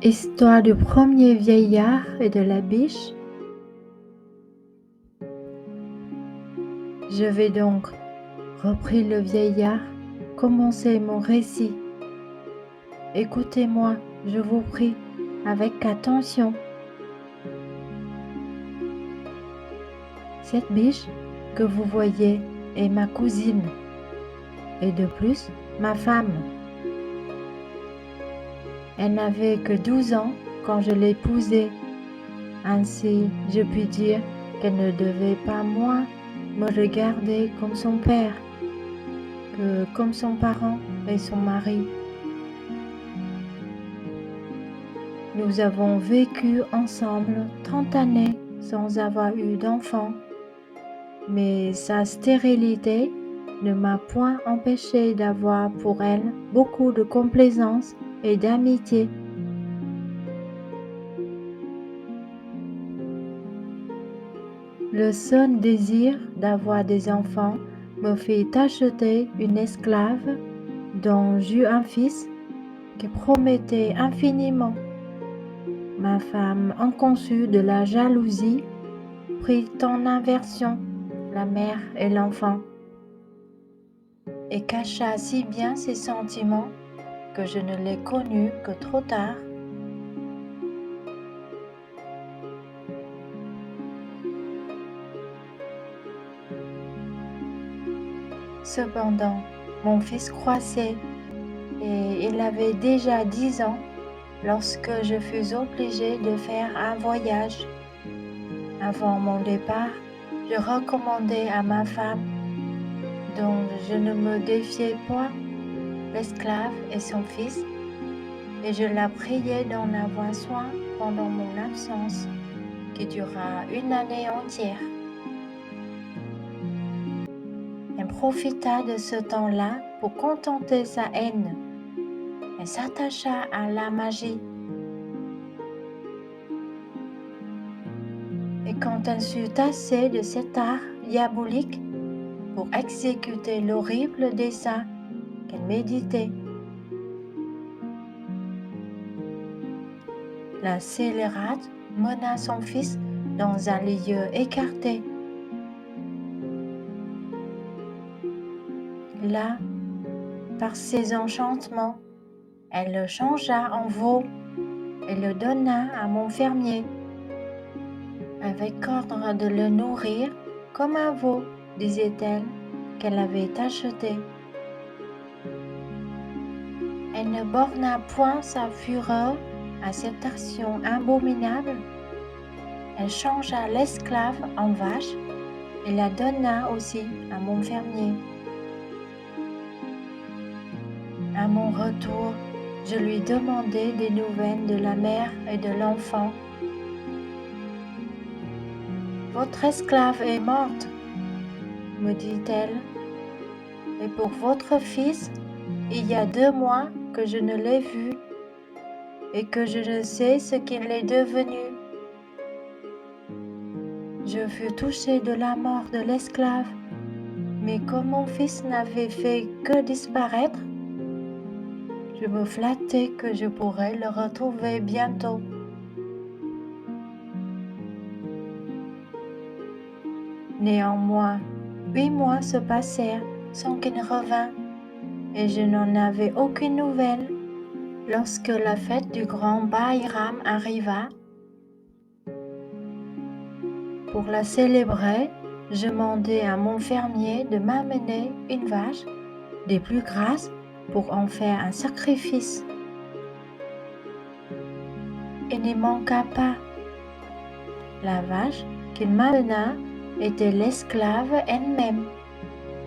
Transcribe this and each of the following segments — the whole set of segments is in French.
Histoire du premier vieillard et de la biche. Je vais donc, reprit le vieillard, commencer mon récit. Écoutez-moi, je vous prie, avec attention. Cette biche que vous voyez est ma cousine, et de plus, ma femme. Elle n'avait que 12 ans quand je l'ai épousée. Ainsi, je puis dire qu'elle ne devait pas moins me regarder comme son père que comme son parent et son mari. Nous avons vécu ensemble 30 années sans avoir eu d'enfant, mais sa stérilité ne m'a point empêché d'avoir pour elle beaucoup de complaisance et d'amitié. Le seul désir d'avoir des enfants me fit acheter une esclave dont j'eus un fils qui promettait infiniment. Ma femme, inconçue de la jalousie, prit en aversion la mère et l'enfant, et cacha si bien ses sentiments que je ne l'ai connue que trop tard. Cependant, mon fils croissait, et il avait déjà 10 ans lorsque je fus obligée de faire un voyage. Avant mon départ, je recommandai à ma femme, dont je ne me défiais point, l'esclave et son fils, et je la priai d'en avoir soin pendant mon absence, qui dura une année entière. Elle profita de ce temps-là pour contenter sa haine. Elle s'attacha à la magie. Et quand elle sut assez de cet art diabolique pour exécuter l'horrible dessein qu'elle méditait, la scélérate mena son fils dans un lieu écarté. Là, par ses enchantements, elle le changea en veau et le donna à mon fermier, avec ordre de le nourrir comme un veau, disait-elle, qu'elle avait acheté. Elle ne borna point sa fureur à cette action abominable. Elle changea l'esclave en vache et la donna aussi à mon fermier. À mon retour, je lui demandai des nouvelles de la mère et de l'enfant. « Votre esclave est morte, me dit-elle, et pour votre fils, il y a 2 mois que je ne l'ai vu et que je ne sais ce qu'il est devenu. » Je fus touchée de la mort de l'esclave, mais comme mon fils n'avait fait que disparaître, je me flattai que je pourrais le retrouver bientôt. Néanmoins, 8 mois se passèrent sans qu'il revînt, et je n'en avais aucune nouvelle lorsque la fête du grand Bahram arriva. Pour la célébrer, je mandai à mon fermier de m'amener une vache des plus grasses pour en faire un sacrifice. Il n'y manqua pas. La vache qu'il m'amena était l'esclave elle-même,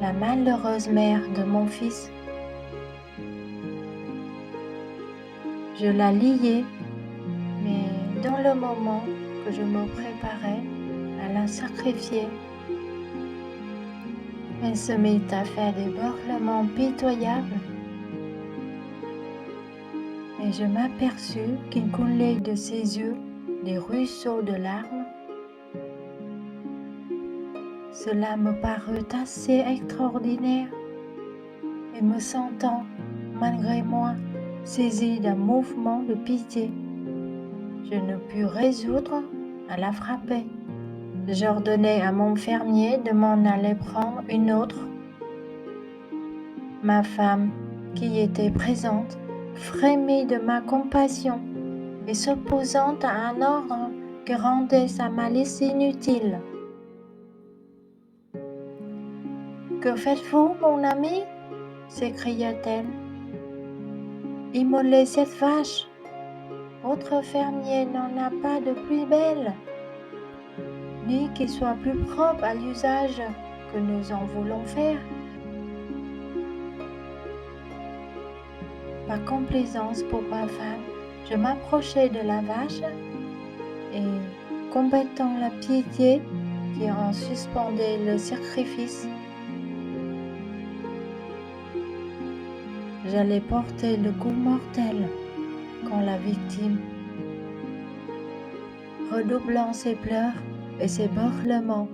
la malheureuse mère de mon fils. Je la liai, mais dans le moment que je me préparais à la sacrifier, elle se mit à faire des hurlements pitoyables, et je m'aperçus qu'il coulait de ses yeux des ruisseaux de larmes. Cela me parut assez extraordinaire, et me sentant, malgré moi, saisie d'un mouvement de pitié, Je ne pus résoudre à la frapper. J'ordonnai à mon fermier de m'en aller prendre une autre. Ma femme, qui était présente, frémit de ma compassion et s'opposant à un ordre que rendait sa malice inutile. « Que faites-vous, mon ami ?» s'écria-t-elle. « Immolez cette vache. Votre fermier n'en a pas de plus belle, ni qui soit plus propre à l'usage que nous en voulons faire. » Par complaisance pour ma femme, je m'approchai de la vache et, combattant la piété qui en suspendait le sacrifice, j'allais porter le coup mortel quand la victime, redoublant ses pleurs et ses beurlements,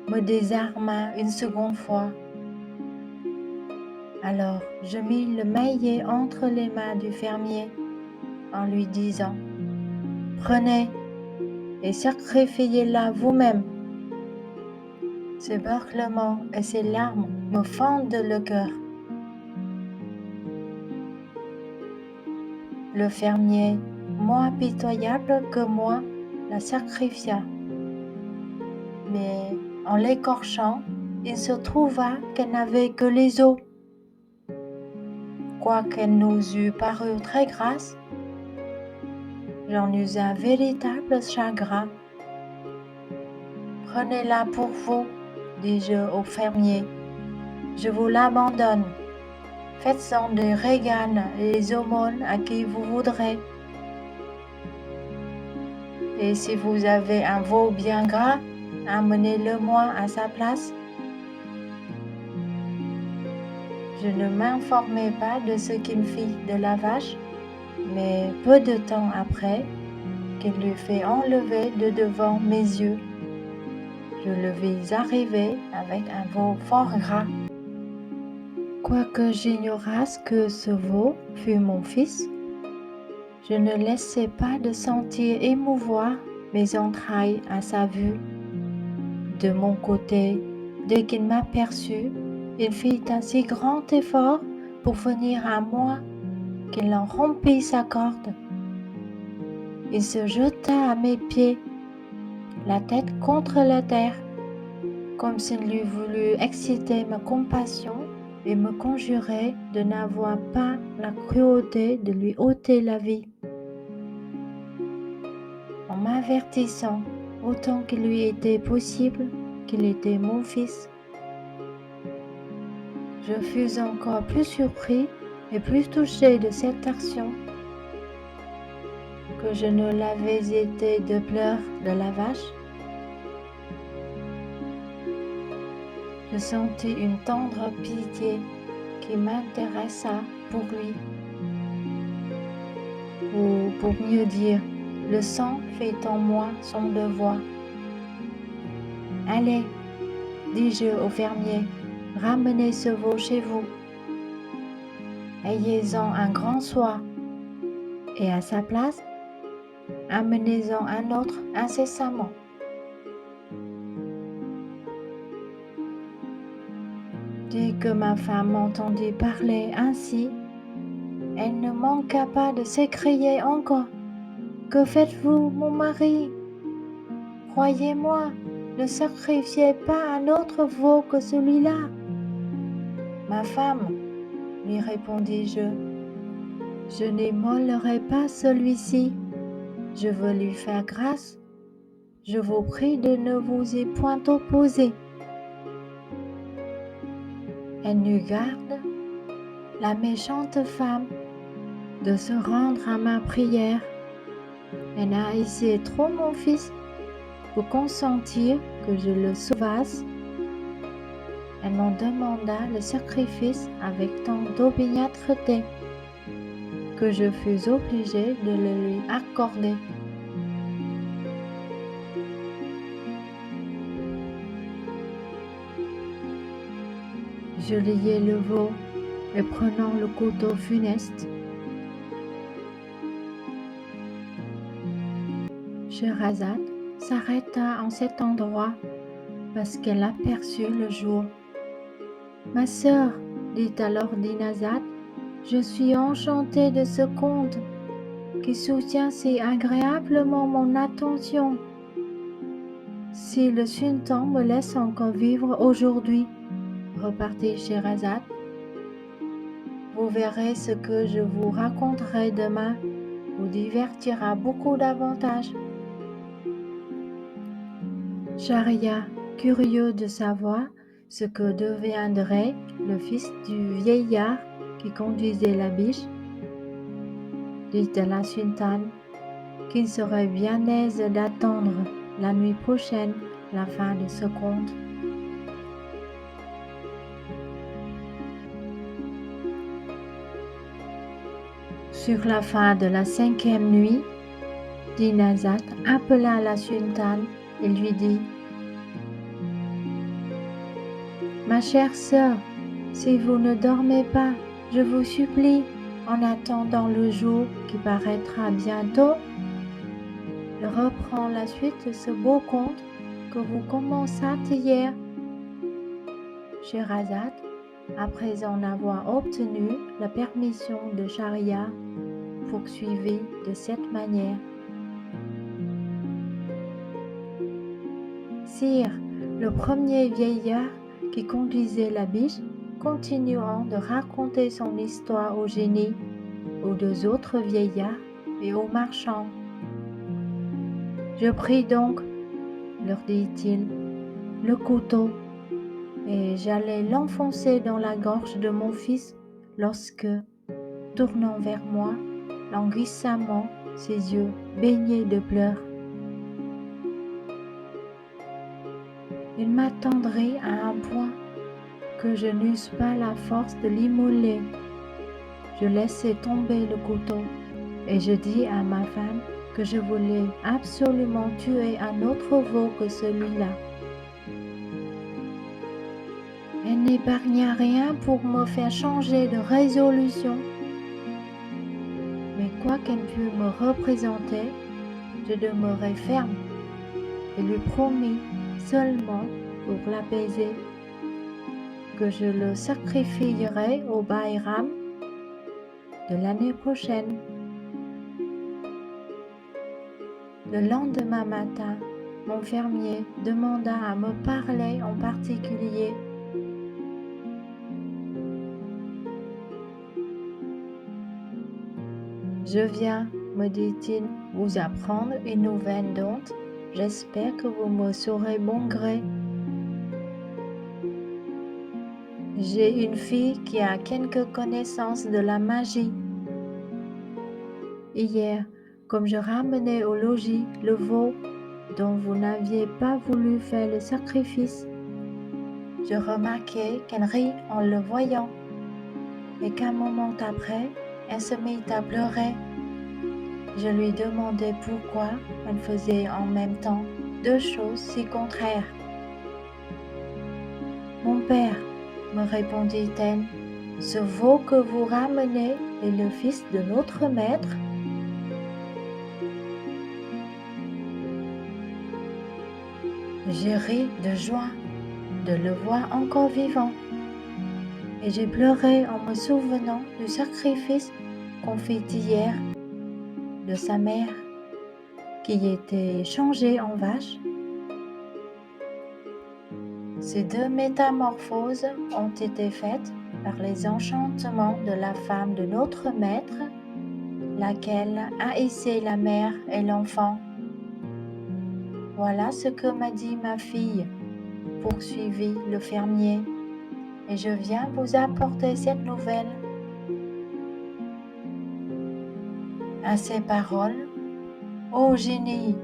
me désarma une seconde fois. Alors je mis le maillet entre les mains du fermier en lui disant « Prenez et sacrifiez-la vous-même. » Ces beurlements et ces larmes me fendent le cœur. Le fermier, moins pitoyable que moi, la sacrifia. Mais en l'écorchant, il se trouva qu'elle n'avait que les os. Quoiqu'elle nous eût paru très grasse, j'en eus un véritable chagrin. « Prenez-la pour vous, dis-je au fermier, je vous l'abandonne. Faites-en des régales et des aumônes à qui vous voudrez. Et si vous avez un veau bien gras, amenez-le-moi à sa place. » Je ne m'informai pas de ce qu'il fit de la vache, mais peu de temps après, qu'il l'eut fait enlever de devant mes yeux, je le vis arriver avec un veau fort gras. Quoique j'ignorasse que ce veau fût mon fils, je ne laissai pas de sentir émouvoir mes entrailles à sa vue. De mon côté, dès qu'il m'aperçut, il fit un si grand effort pour venir à moi qu'il en rompit sa corde. Il se jeta à mes pieds, la tête contre la terre, comme s'il eût voulu exciter ma compassion et me conjurer de n'avoir pas la cruauté de lui ôter la vie. En m'avertissant autant qu'il lui était possible qu'il était mon fils, je fus encore plus surpris et plus touché de cette action que je ne l'avais été de pleurs de la vache. Je sentis une tendre pitié qui m'intéressa pour lui. Ou pour mieux dire, le sang fait en moi son devoir. « Allez, dis-je au fermier, ramenez ce veau chez vous. Ayez-en un grand soin, et à sa place, amenez-en un autre incessamment. » Dès que ma femme m'entendit parler ainsi, elle ne manqua pas de s'écrier encore « Que faites-vous, mon mari? Croyez-moi, ne sacrifiez pas un autre veau que celui-là. » « Ma femme, lui répondis-je, je n'immolerai pas celui-ci. Je veux lui faire grâce. Je vous prie de ne vous y point opposer. » Elle n'eut garde, la méchante femme, de se rendre à ma prière. Elle haïssait trop mon fils pour consentir que je le sauvasse. Elle m'en demanda le sacrifice avec tant d'opiniâtreté que je fus obligé de le lui accorder. Je liai le veau et prenant le couteau funeste, Scheherazade s'arrêta en cet endroit parce qu'elle aperçut le jour. « Ma sœur, dit alors Dinarzade, je suis enchantée de ce conte qui soutient si agréablement mon attention. Si le sultan me laisse encore vivre aujourd'hui, repartit Scheherazade, vous verrez ce que je vous raconterai demain vous divertira beaucoup davantage. » Schahriar, curieux de savoir ce que deviendrait le fils du vieillard qui conduisait la biche, dit à la sultane qu'il serait bien aise d'attendre la nuit prochaine la fin de ce conte. Sur la fin de la 5e nuit, Dinarzade appela la sultane et lui dit : « Ma chère sœur, si vous ne dormez pas, je vous supplie, en attendant le jour qui paraîtra bientôt, de reprendre la suite de ce beau conte que vous commençâtes hier. » Scheherazade, après en avoir obtenu la permission de Schahriar, poursuivit de cette manière. Sire, le premier vieillard qui conduisait la biche, continuant de raconter son histoire au génie, aux 2 autres vieillards et aux marchands. « Je pris donc, leur dit-il, le couteau, et j'allais l'enfoncer dans la gorge de mon fils lorsque, tournant vers moi, languissamment, ses yeux baignés de pleurs, il m'attendrit à un point que je n'eusse pas la force de l'immoler. Je laissai tomber le couteau et je dis à ma femme que je voulais absolument tuer un autre veau que celui-là. Elle n'épargna rien pour me faire changer de résolution. Mais quoi qu'elle pût me représenter, je demeurai ferme et lui promis seulement pour l'apaiser que je le sacrifierai au Bayram de l'année prochaine. Le lendemain matin, mon fermier demanda à me parler en particulier. « Je viens, me dit-il, vous apprendre une nouvelle dont j'espère que vous me saurez bon gré. J'ai une fille qui a quelques connaissances de la magie. Hier, comme je ramenais au logis le veau dont vous n'aviez pas voulu faire le sacrifice, je remarquai qu'elle rit en le voyant et qu'un moment après, elle se mit à pleurer. Je lui demandai pourquoi elle faisait en même temps 2 choses si contraires. « Mon père, me répondit-elle, ce veau que vous ramenez est le fils de notre maître. » J'ai ri de joie de le voir encore vivant et j'ai pleuré en me souvenant du sacrifice qu'on fit hier de sa mère qui était changée en vache. Ces 2 métamorphoses ont été faites par les enchantements de la femme de notre maître, laquelle haïssait la mère et l'enfant. Voilà ce que m'a dit ma fille, poursuivit le fermier, et je viens vous apporter cette nouvelle. À ces paroles, ô génie,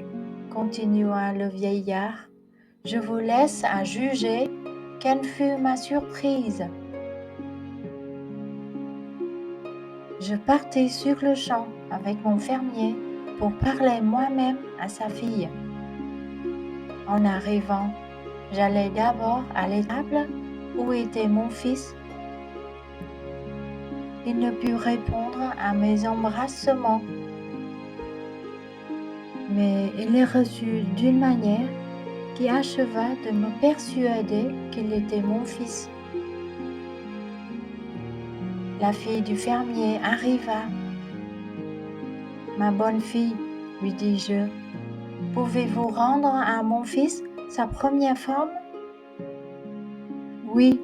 continua le vieillard, je vous laisse à juger quelle fut ma surprise. Je partis sur le champ avec mon fermier pour parler moi-même à sa fille. En arrivant, j'allai d'abord à l'étable où était mon fils. Il ne put répondre à mes embrassements. mais il est reçu d'une manière qui acheva de me persuader qu'il était mon fils. La fille du fermier arriva. « Ma bonne fille, lui dis-je, pouvez-vous rendre à mon fils sa première forme ?»« Oui,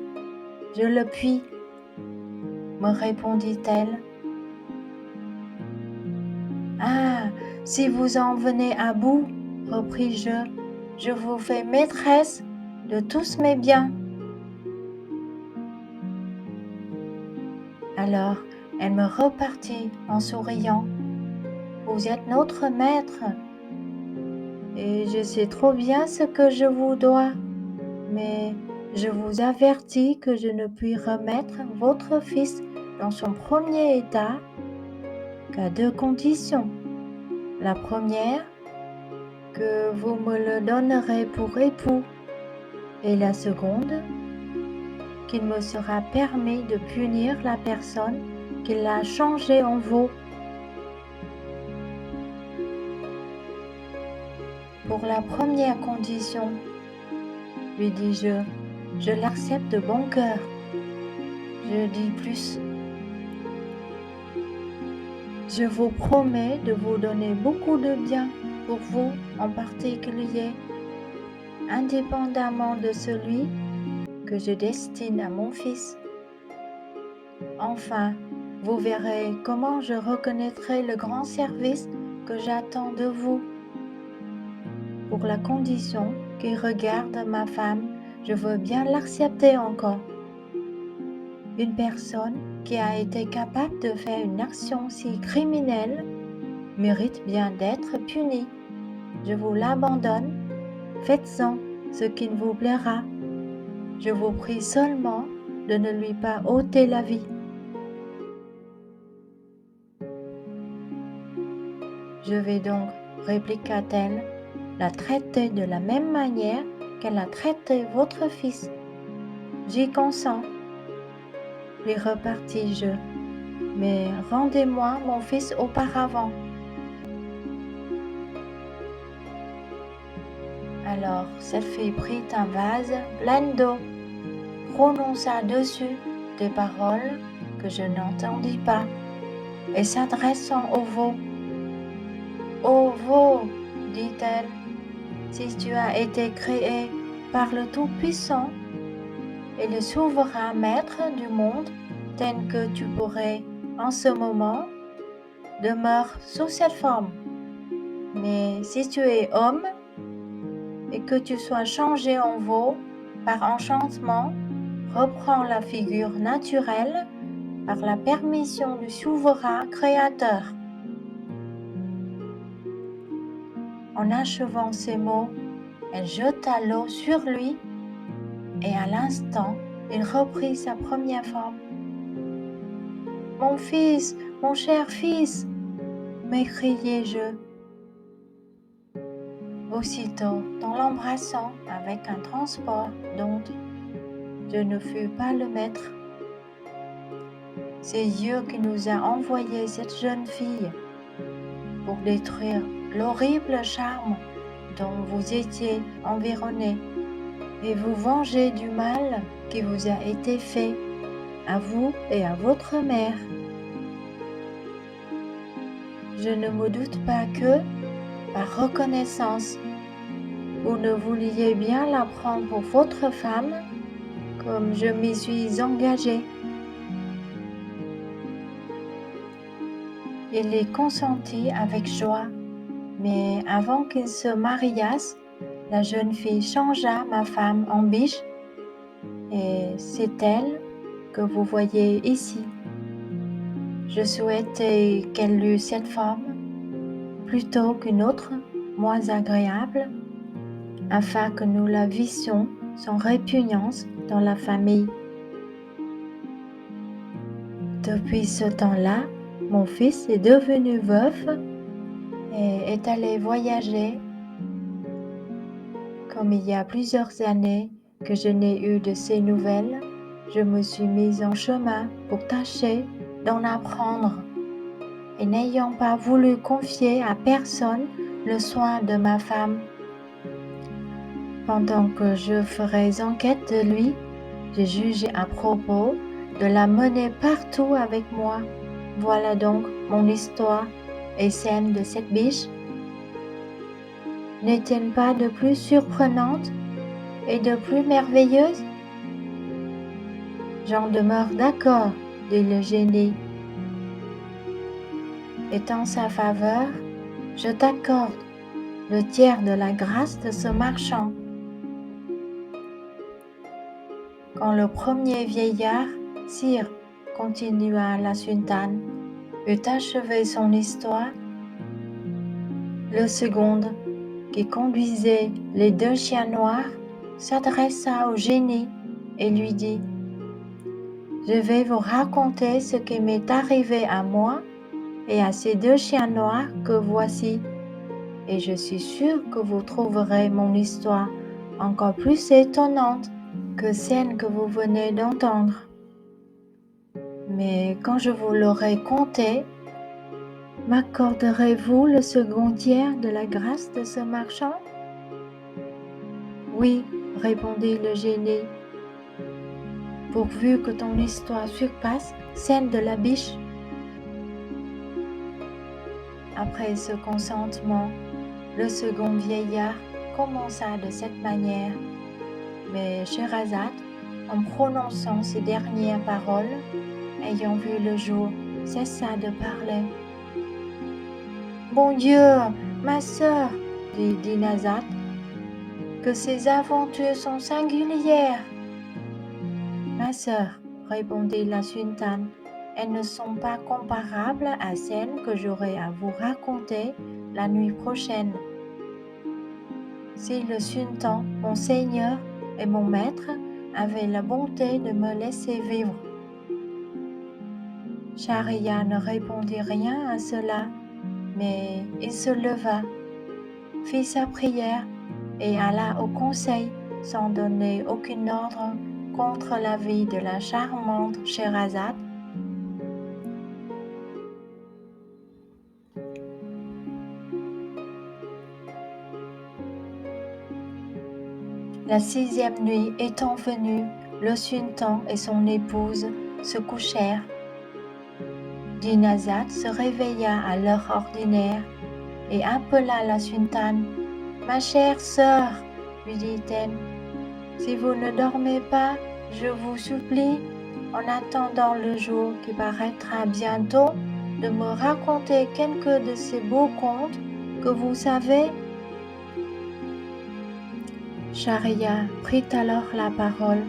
je le puis, me répondit-elle. « Ah, si vous en venez à bout, repris-je, je vous fais maîtresse de tous mes biens. » Alors elle me repartit en souriant. « Vous êtes notre maître, et je sais trop bien ce que je vous dois, mais je vous avertis que je ne puis remettre votre fils dans son premier état qu'à deux conditions. La première, que vous me le donnerez pour époux, et la seconde, qu'il me sera permis de punir la personne qui l'a changé en veau. Pour la première condition, lui dis-je, je l'accepte de bon cœur. Je dis plus, je vous promets de vous donner beaucoup de biens pour vous en particulier, indépendamment de celui que je destine à mon fils. Enfin, vous verrez comment je reconnaîtrai le grand service que j'attends de vous. Pour la condition qu'il regarde ma femme, je veux bien l'accepter encore. Une personne qui a été capable de faire une action si criminelle mérite bien d'être punie. Je vous l'abandonne, faites-en ce qui vous plaira. Je vous prie seulement de ne lui pas ôter la vie. Je vais donc, répliqua-t-elle, la traiter de la même manière qu'elle a traité votre fils. J'y consens, lui repartis-je, mais rendez-moi mon fils auparavant. Alors cette fille prit un vase plein d'eau, prononça dessus des paroles que je n'entendis pas, et s'adressant au veau, « Ô veau, dit-elle, si tu as été créé par le Tout-Puissant et le souverain maître du monde, tel que tu pourrais en ce moment, demeure sous cette forme. Mais si tu es homme et que tu sois changé en veau par enchantement, reprends la figure naturelle par la permission du souverain créateur. » En achevant ces mots, elle jeta l'eau sur lui et à l'instant, il reprit sa première forme. « Mon fils, mon cher fils !» m'écriai-je. Aussitôt, en l'embrassant avec un transport dont je ne fus pas le maître, « C'est Dieu qui nous a envoyé cette jeune fille pour détruire l'horrible charme dont vous étiez environné et vous venger du mal qui vous a été fait, à vous et à votre mère. Je ne me doute pas que, par reconnaissance, vous ne vouliez bien la prendre pour votre femme, comme je m'y suis engagée. » Il y consentit avec joie, mais avant qu'ils se mariassent, la jeune fille changea ma femme en biche, et c'est elle que vous voyez ici. Je souhaitais qu'elle eût cette forme, plutôt qu'une autre, moins agréable, afin que nous la vissions sans répugnance dans la famille. Depuis ce temps-là, mon fils est devenu veuf et est allé voyager. Comme il y a plusieurs années que je n'ai eu de ses nouvelles, je me suis mise en chemin pour tâcher d'en apprendre. Et n'ayant pas voulu confier à personne le soin de ma femme. Pendant que je ferais enquête de lui, j'ai jugé à propos de la mener partout avec moi. Voilà donc mon histoire et celle de cette biche. N'est-elle pas de plus surprenante et de plus merveilleuse? J'en demeure d'accord, dit le génie. Et en sa faveur, je t'accorde le tiers de la grâce de ce marchand. Quand le premier vieillard, sire, continua la sultane, eut achevé son histoire, le second, qui conduisait les 2 chiens noirs, s'adressa au génie et lui dit: Je vais vous raconter ce qui m'est arrivé à moi et à ces 2 chiens noirs que voici, et je suis sûre que vous trouverez mon histoire encore plus étonnante que celle que vous venez d'entendre. Mais quand je vous l'aurai contée, m'accorderez-vous le second tiers de la grâce de ce marchand? Oui, répondit le génie, pourvu que ton histoire surpasse celle de la biche. Après ce consentement, le second vieillard commença de cette manière, mais Scheherazade, en prononçant ces dernières paroles, ayant vu le jour, cessa de parler. Bon Dieu, ma sœur, dit Dinarzade, que ces aventures sont singulières. Ma sœur, répondit la sultane, elles ne sont pas comparables à celles que j'aurai à vous raconter la nuit prochaine. Si le sultan, mon seigneur et mon maître, avait la bonté de me laisser vivre. Schahriar ne répondit rien à cela, mais il se leva, fit sa prière et alla au conseil sans donner aucun ordre contre la vie de la charmante Scheherazade. La 6e nuit étant venue, le sultan et son épouse se couchèrent. Dinarzade se réveilla à l'heure ordinaire et appela la sultane. « Ma chère sœur, lui dit-elle, si vous ne dormez pas, je vous supplie, en attendant le jour qui paraîtra bientôt, de me raconter quelques de ces beaux contes que vous savez. » Schahriar prit alors la parole.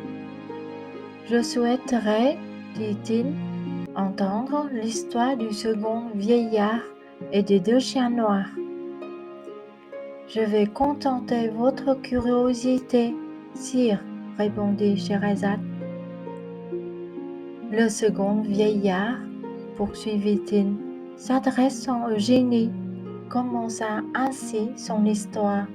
« Je souhaiterais, dit-il, entendre l'histoire du second vieillard et des 2 chiens noirs. Je vais contenter votre curiosité, sire, répondit Scheherazade. Le second vieillard, poursuivit-il, s'adressant au génie, commença ainsi son histoire.